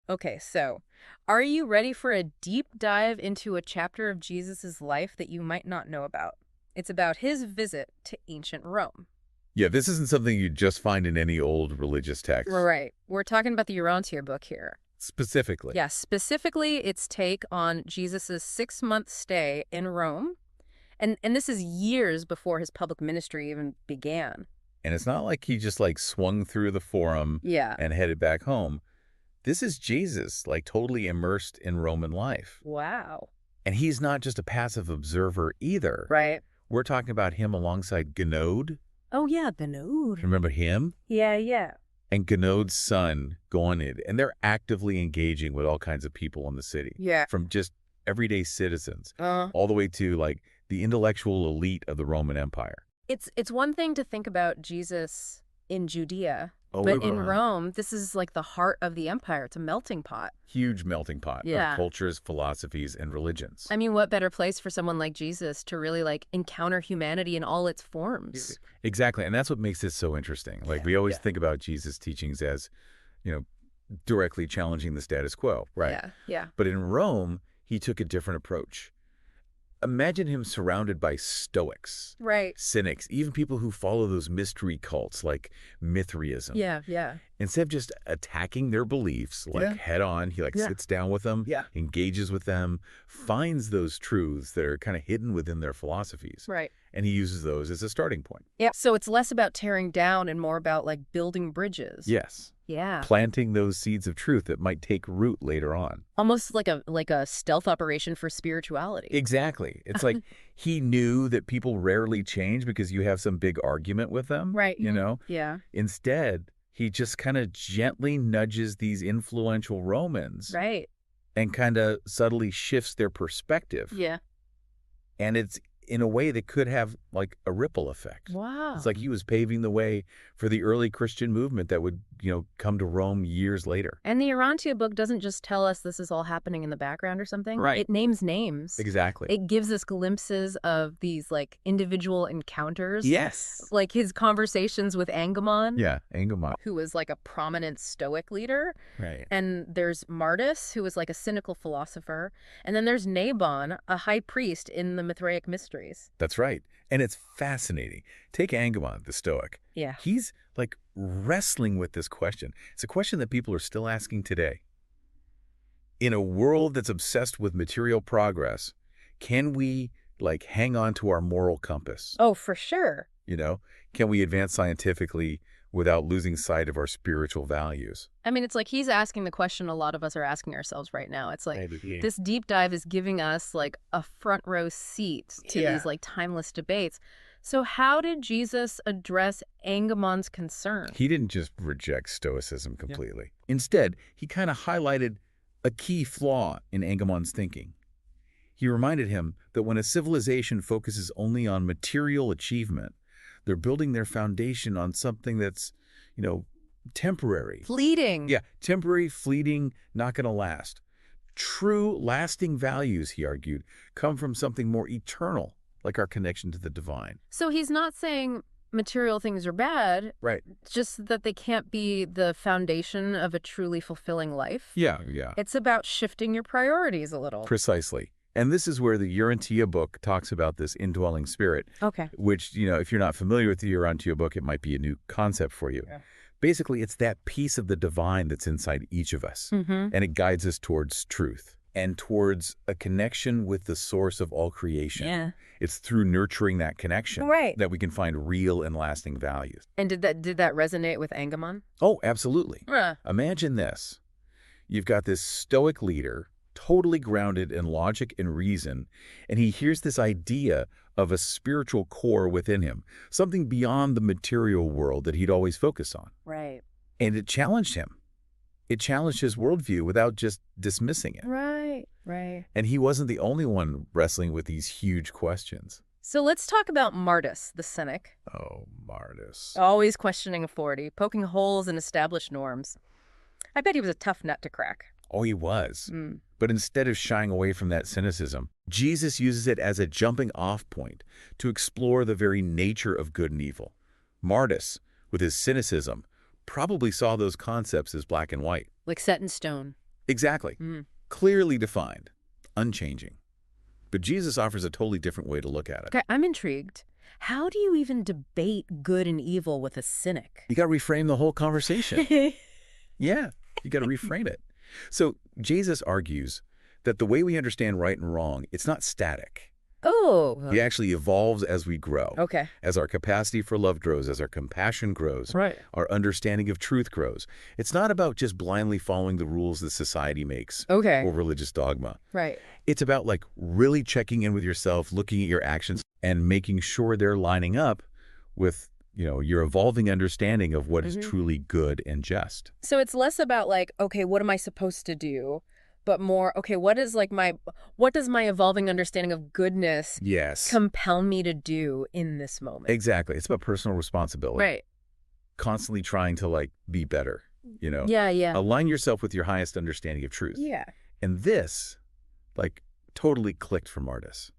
Okay, so are you ready for a deep dive into a chapter of Jesus' life that you might not know about? It's about his visit to ancient Rome. Yeah, this isn't something you just find in any old religious text. Right. We're talking about the Urantia book here. Specifically. Yeah, specifically its take on Jesus' 6-month stay in Rome. And this is years before his public ministry even began. And it's not like he just swung through the forum Yeah. and headed back home. This is Jesus, totally immersed in Roman life. Wow. And he's not just a passive observer either. Right. We're talking about him alongside Ganode. Oh, yeah, Ganode. Remember him? Yeah. And Ganode's son, Gonid. And they're actively engaging with all kinds of people in the city. Yeah. From just everyday citizens all the way to, the intellectual elite of the Roman Empire. It's one thing to think about Jesus in Judea, but in Rome, this is like the heart of the empire. It's a melting pot. Huge melting pot of cultures, philosophies, and religions. I mean, what better place for someone like Jesus to really encounter humanity in all its forms? Exactly, and that's what makes this so interesting. We always think about Jesus' teachings as, directly challenging the status quo, right? Yeah. But in Rome, he took a different approach. Imagine him surrounded by Stoics, Right. cynics, even people who follow those mystery cults like Mithraism. Yeah. Instead of just attacking their beliefs, head on, he sits down with them, engages with them, finds those truths that are kind of hidden within their philosophies. Right. And he uses those as a starting point. Yeah. So it's less about tearing down and more about building bridges. Yes. Yeah. Planting those seeds of truth that might take root later on. Almost like a stealth operation for spirituality. Exactly. It's like he knew that people rarely change because you have some big argument with them. Right. Yeah. Instead, he just kind of gently nudges these influential Romans. Right. And kind of subtly shifts their perspective. Yeah. And it's in a way that could have a ripple effect. Wow. It's like he was paving the way for the early Christian movement that would, come to Rome years later. And the Urantia book doesn't just tell us this is all happening in the background or something. Right. It names names. Exactly. It gives us glimpses of these individual encounters. Yes. Like his conversations with Angemon. Yeah, Angemon. Who was a prominent Stoic leader. Right. And there's Martus, who was a cynical philosopher. And then there's Nabon, a high priest in the Mithraic mysteries. That's right. And it's fascinating. Take Angemon, the Stoic. Yeah. He's wrestling with this question. It's a question that people are still asking today. In a world that's obsessed with material progress, can we hang on to our moral compass? Oh, for sure. Can we advance scientifically without losing sight of our spiritual values? I mean, it's he's asking the question a lot of us are asking ourselves right now. It's this deep dive is giving us a front row seat to these timeless debates. So how did Jesus address Angemon's concern? He didn't just reject Stoicism completely. Yeah. Instead, he kind of highlighted a key flaw in Angemon's thinking. He reminded him that when a civilization focuses only on material achievement, they're building their foundation on something that's, temporary. Fleeting. Yeah, temporary, fleeting, not going to last. True, lasting values, he argued, come from something more eternal, like our connection to the divine. So he's not saying material things are bad. Right. Just that they can't be the foundation of a truly fulfilling life. Yeah. It's about shifting your priorities a little. Precisely. And this is where the Urantia book talks about this indwelling spirit. Okay. Which, if you're not familiar with the Urantia book, it might be a new concept for you. Yeah. Basically, it's that piece of the divine that's inside each of us. Mm-hmm. And it guides us towards truth and towards a connection with the source of all creation. Yeah. It's through nurturing that connection that we can find real and lasting values. And did that resonate with Angemon? Oh, absolutely. Imagine this. You've got this Stoic leader, totally grounded in logic and reason, and he hears this idea of a spiritual core within him, something beyond the material world that he'd always focused on. Right. And it challenged him. It challenged his worldview without just dismissing it. Right. And he wasn't the only one wrestling with these huge questions. So let's talk about Martus, the cynic. Oh, Martus. Always questioning authority, poking holes in established norms. I bet he was a tough nut to crack. Oh, he was. But instead of shying away from that cynicism, Jesus uses it as a jumping-off point to explore the very nature of good and evil. Martus, with his cynicism, probably saw those concepts as black and white. Like set in stone. Exactly. Clearly defined, unchanging. But Jesus offers a totally different way to look at it. Okay, I'm intrigued. How do you even debate good and evil with a cynic? You got to reframe the whole conversation. Yeah, you got to reframe it. So Jesus argues that the way we understand right and wrong, it's not static. Oh. It actually evolves as we grow. Okay. As our capacity for love grows, as our compassion grows, right. Our understanding of truth grows. It's not about just blindly following the rules that society makes okay. or religious dogma. Right. It's about like really checking in with yourself, looking at your actions, and making sure they're lining up with, you know, your evolving understanding of what is truly good and just. So it's less about like, okay, what am I supposed to do? But more, okay, what does my evolving understanding of goodness compel me to do in this moment? Exactly. It's about personal responsibility. Right. Constantly trying to like be better, you know? Yeah, yeah. Align yourself with your highest understanding of truth. Yeah. And this, like, totally clicked for Martis.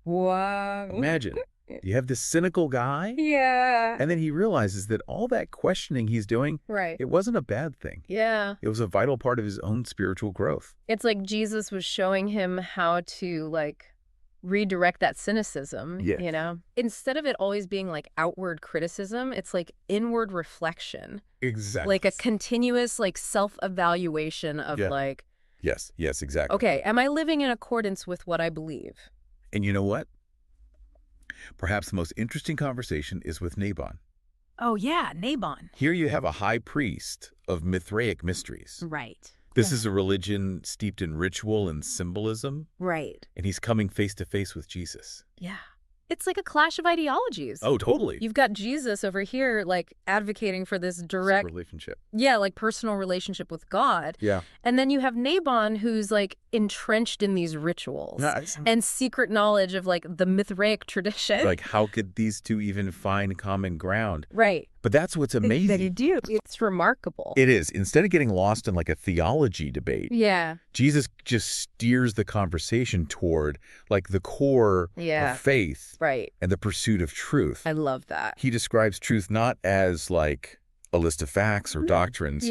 Wow. Imagine. You have this cynical guy. Yeah. And then he realizes that all that questioning he's doing, it wasn't a bad thing. Yeah. It was a vital part of his own spiritual growth. It's like Jesus was showing him how to, like, redirect that cynicism, you know? Instead of it always being, like, outward criticism, it's, like, inward reflection. Exactly. Like a continuous, like, self-evaluation of, like... Yes, exactly. Okay, am I living in accordance with what I believe? And you know what? Perhaps the most interesting conversation is with Nabon. Oh, yeah, Nabon. Here you have a high priest of Mithraic mysteries. Right. This is a religion steeped in ritual and symbolism. Right. And he's coming face to face with Jesus. Yeah. It's like a clash of ideologies. Oh, totally. You've got Jesus over here, like, advocating for this direct... relationship. Yeah, like, personal relationship with God. Yeah. And then you have Nabon, who's, like, entrenched in these rituals. And secret knowledge of, like, the Mithraic tradition. Like, how could these two even find common ground? Right. But that's what's amazing. That you do. It's remarkable. It is. Instead of getting lost in, like, a theology debate, Jesus just steers the conversation toward, like, the core of faith. Right. And the pursuit of truth. I love that. He describes truth not as, like, a list of facts or doctrines,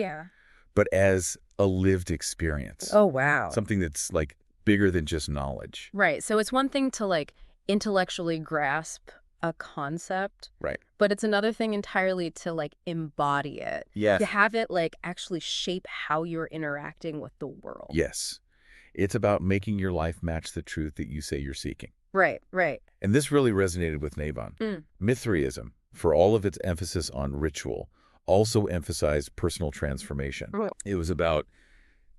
but as a lived experience. Oh, wow. Something that's, like, bigger than just knowledge. Right. So it's one thing to, like, intellectually grasp a concept. Right. But it's another thing entirely to, like, embody it. Yes. To have it, like, actually shape how you're interacting with the world. Yes. It's about making your life match the truth that you say you're seeking. Right, right. And this really resonated with Nabon. Mithraism, for all of its emphasis on ritual, also emphasized personal transformation. It was about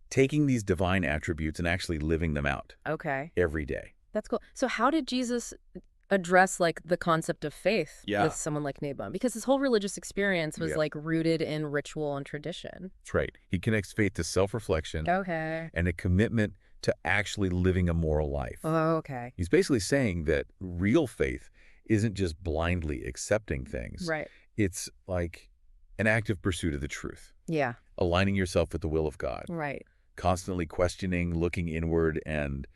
taking these divine attributes and actually living them out. Okay. Every day. That's cool. So how did Jesus address, like, the concept of faith with someone like Nabon? Because his whole religious experience was like rooted in ritual and tradition. That's right. He connects faith to self-reflection and a commitment to actually living a moral life. Oh, okay. He's basically saying that real faith isn't just blindly accepting things. Right. It's like an active pursuit of the truth. Yeah. Aligning yourself with the will of God. Right. Constantly questioning, looking inward, and,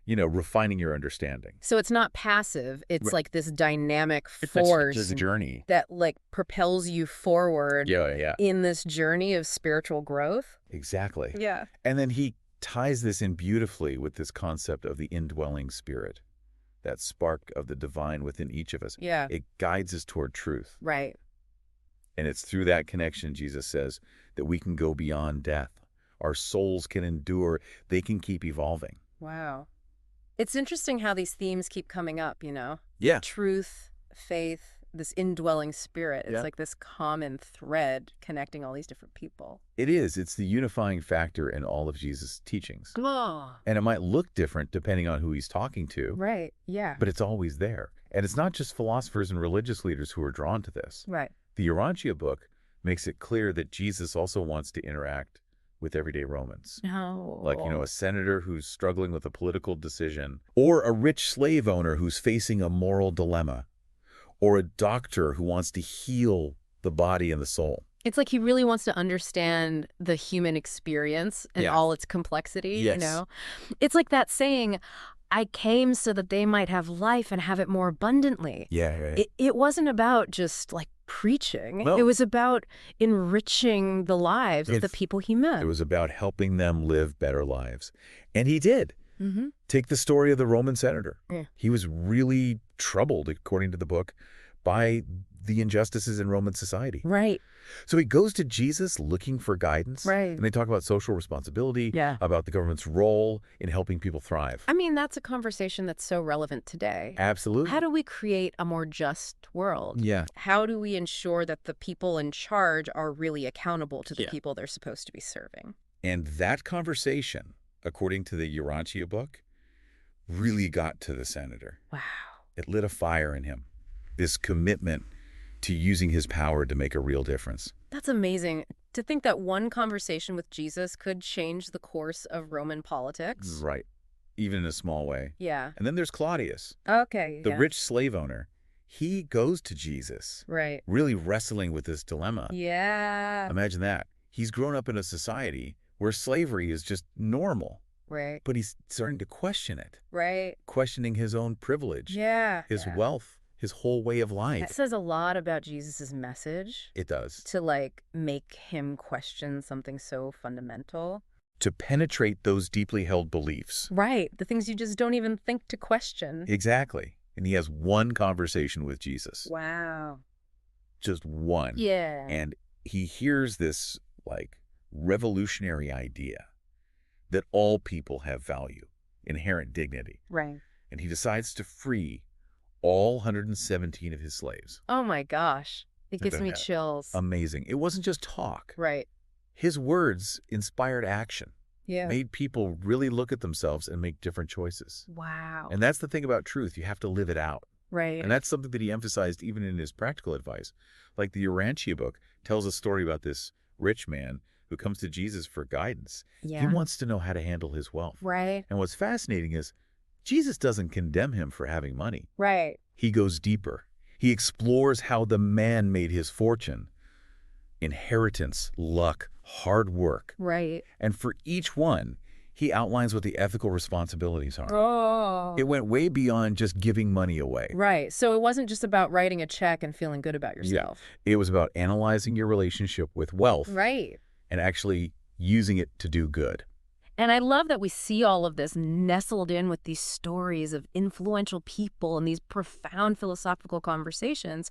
you know, refining your understanding. So it's not passive. It's like this dynamic force. It's a journey that, like, propels you forward in this journey of spiritual growth. Exactly. Yeah. And then he ties this in beautifully with this concept of the indwelling spirit, that spark of the divine within each of us. Yeah. It guides us toward truth. Right. And it's through that connection, Jesus says, that we can go beyond death. Our souls can endure. They can keep evolving. Wow. It's interesting how these themes keep coming up, you know? Yeah. Truth, faith, this indwelling spirit. It's like this common thread connecting all these different people. It is. It's the unifying factor in all of Jesus' teachings. Oh. And it might look different depending on who he's talking to. Right. Yeah. But it's always there. And it's not just philosophers and religious leaders who are drawn to this. Right. The Urantia book makes it clear that Jesus also wants to interact with everyday Romans. No. Like, you know, a senator who's struggling with a political decision, or a rich slave owner who's facing a moral dilemma, or a doctor who wants to heal the body and the soul. It's like he really wants to understand the human experience and all its complexity, you know? It's like that saying, I came so that they might have life and have it more abundantly. Yeah. It wasn't about just, like, preaching. Well, it was about enriching the lives of the people he met. It was about helping them live better lives. And he did. Mm-hmm. Take the story of the Roman senator. Yeah. He was really troubled, according to the book, by the injustices in Roman society. Right. So he goes to Jesus looking for guidance. Right. And they talk about social responsibility, Yeah. about the government's role in helping people thrive. I mean, that's a conversation that's so relevant today. Absolutely. How do we create a more just world? Yeah. How do we ensure that the people in charge are really accountable to the people they're supposed to be serving? And that conversation, according to the Urantia book, really got to the senator. Wow. It lit a fire in him, this commitment to using his power to make a real difference. That's amazing. To think that one conversation with Jesus could change the course of Roman politics. Right. Even in a small way. Yeah. And then there's Claudius, Okay. the rich slave owner. He goes to Jesus, Right. really wrestling with this dilemma. Yeah. Imagine that. He's grown up in a society where slavery is just normal. Right. But he's starting to question it. Right. Questioning his own privilege, his wealth, his whole way of life. That says a lot about Jesus's message. It does. To make him question something so fundamental. To penetrate those deeply held beliefs. Right. The things you just don't even think to question. Exactly. And he has one conversation with Jesus. Wow. Just one. Yeah. And he hears this, revolutionary idea that all people have value, inherent dignity. Right. And he decides to free all 117 of his slaves. Oh my gosh. It gives me chills. Amazing. It wasn't just talk. Right. His words inspired action. Yeah. Made people really look at themselves and make different choices. Wow. And that's the thing about truth. You have to live it out. Right. And that's something that he emphasized even in his practical advice. Like the Urantia book tells a story about this rich man who comes to Jesus for guidance. Yeah. He wants to know how to handle his wealth. Right. And what's fascinating is Jesus doesn't condemn him for having money. Right. He goes deeper. He explores how the man made his fortune. Inheritance, luck, hard work. Right. And for each one, he outlines what the ethical responsibilities are. Oh. It went way beyond just giving money away. Right. So it wasn't just about writing a check and feeling good about yourself. Yeah. It was about analyzing your relationship with wealth. Right. And actually using it to do good. And I love that we see all of this nestled in with these stories of influential people and these profound philosophical conversations.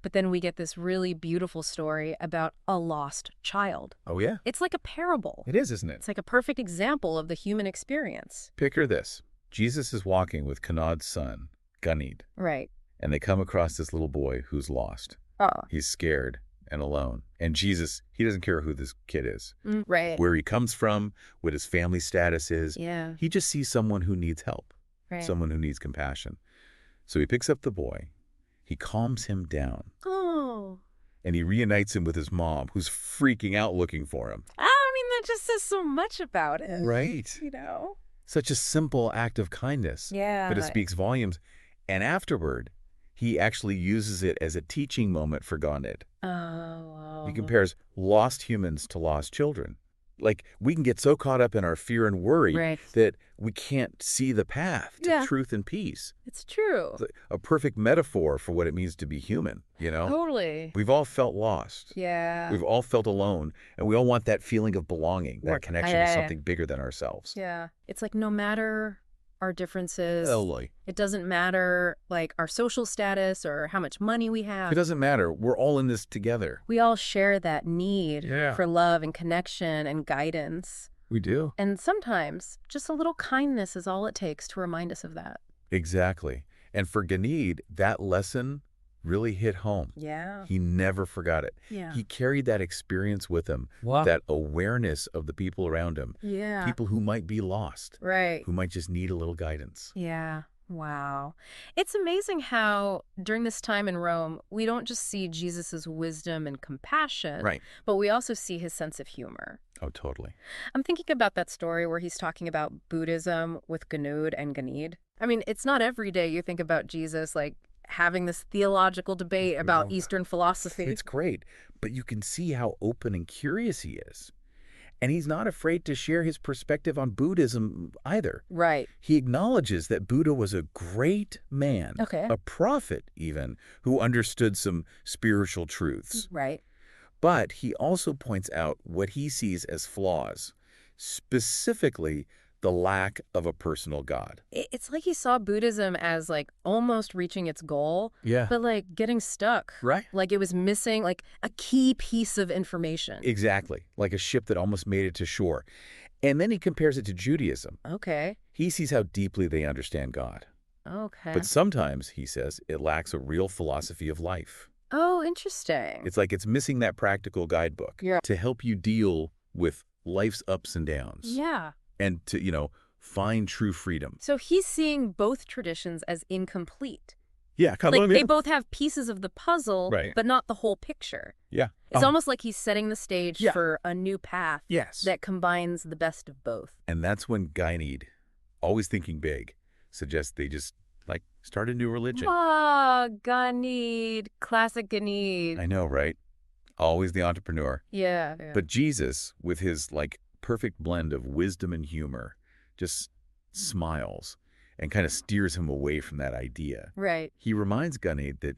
But then we get this really beautiful story about a lost child. Oh, yeah? It's like a parable. It is, isn't it? It's like a perfect example of the human experience. Picture this. Jesus is walking with Kanad's son, Ganid. Right. And they come across this little boy who's lost. Oh. He's scared and alone. And Jesus, he doesn't care who this kid is. Right. Where he comes from, what his family status is. Yeah. He just sees someone who needs help. Right. Someone who needs compassion. So he picks up the boy. He calms him down. Oh. And he reunites him with his mom, who's freaking out looking for him. I mean, that just says so much about it. Right. You know? Such a simple act of kindness. Yeah. But it speaks volumes. And afterward, he actually uses it as a teaching moment for Ganid. Oh. He compares lost humans to lost children. Like, we can get so caught up in our fear and worry that we can't see the path to truth and peace. It's true. It's a perfect metaphor for what it means to be human, you know? Totally. We've all felt lost. Yeah. We've all felt alone, and we all want that feeling of belonging, that connection to something bigger than ourselves. Yeah. It's like no matter our differences, it doesn't matter our social status or how much money we have. It doesn't matter. We're all in this together. We all share that need for love and connection and guidance. We do. And sometimes just a little kindness is all it takes to remind us of that. Exactly. And for Ganid, that lesson really hit home. Yeah. He never forgot it. Yeah. He carried that experience with him, that awareness of the people around him. Yeah. People who might be lost. Right. Who might just need a little guidance. Yeah. Wow. It's amazing how during this time in Rome, we don't just see Jesus's wisdom and compassion, but we also see his sense of humor. Oh, totally. I'm thinking about that story where he's talking about Buddhism with Ganid and Ganid. I mean, it's not every day you think about Jesus having this theological debate about Eastern philosophy. It's great, but you can see how open and curious he is. And he's not afraid to share his perspective on Buddhism either. Right. He acknowledges that Buddha was a great man, a prophet even, who understood some spiritual truths. Right. But he also points out what he sees as flaws, specifically the lack of a personal God. It's like he saw Buddhism as like almost reaching its goal, Yeah. but like getting stuck. Right. Like it was missing like a key piece of information. Exactly. Like a ship that almost made it to shore. And then he compares it to Judaism. Okay. He sees how deeply they understand God. Okay. But sometimes, he says, it lacks a real philosophy of life. Oh, interesting. It's like it's missing that practical guidebook to help you deal with life's ups and downs. Yeah. And to, find true freedom. So he's seeing both traditions as incomplete. Yeah, kind of. Like they both have pieces of the puzzle, but not the whole picture. Yeah. It's almost like he's setting the stage for a new path that combines the best of both. And that's when Ganid, always thinking big, suggests they just, start a new religion. Ah, Ganid. Classic Ganid. I know, right? Always the entrepreneur. Yeah. But Jesus, with his, perfect blend of wisdom and humor, just smiles and kind of steers him away from that idea. Right. He reminds Ganid that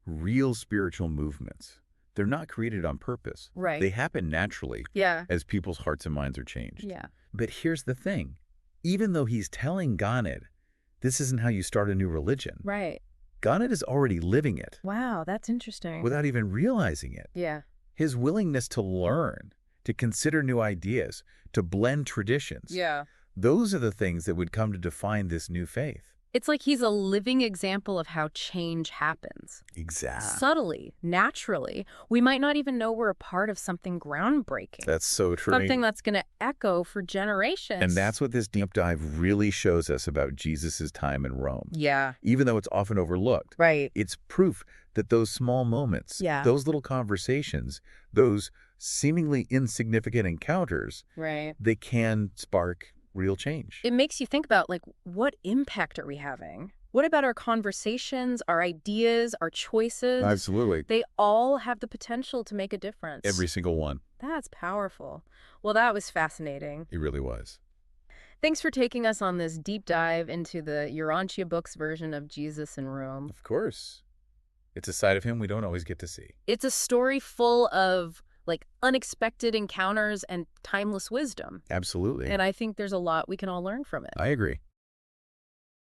real spiritual movements, they're not created on purpose. Right. They happen naturally as people's hearts and minds are changed. Yeah. But here's the thing. Even though he's telling Ganid, this isn't how you start a new religion. Right. Ganid is already living it. Wow, that's interesting. Without even realizing it. Yeah. His willingness to learn, to consider new ideas, to blend traditions. Yeah. Those are the things that would come to define this new faith. It's like he's a living example of how change happens. Exactly. Subtly, naturally. We might not even know we're a part of something groundbreaking. That's so true. Something that's going to echo for generations. And that's what this deep dive really shows us about Jesus' time in Rome. Yeah. Even though it's often overlooked. Right. It's proof that those small moments, those little conversations, those seemingly insignificant encounters, they can spark real change. It makes you think about, what impact are we having? What about our conversations, our ideas, our choices? Absolutely. They all have the potential to make a difference. Every single one. That's powerful. Well, that was fascinating. It really was. Thanks for taking us on this deep dive into the Urantia Books version of Jesus in Rome. Of course. It's a side of him we don't always get to see. It's a story full of unexpected encounters and timeless wisdom. Absolutely. And I think there's a lot we can all learn from it. I agree.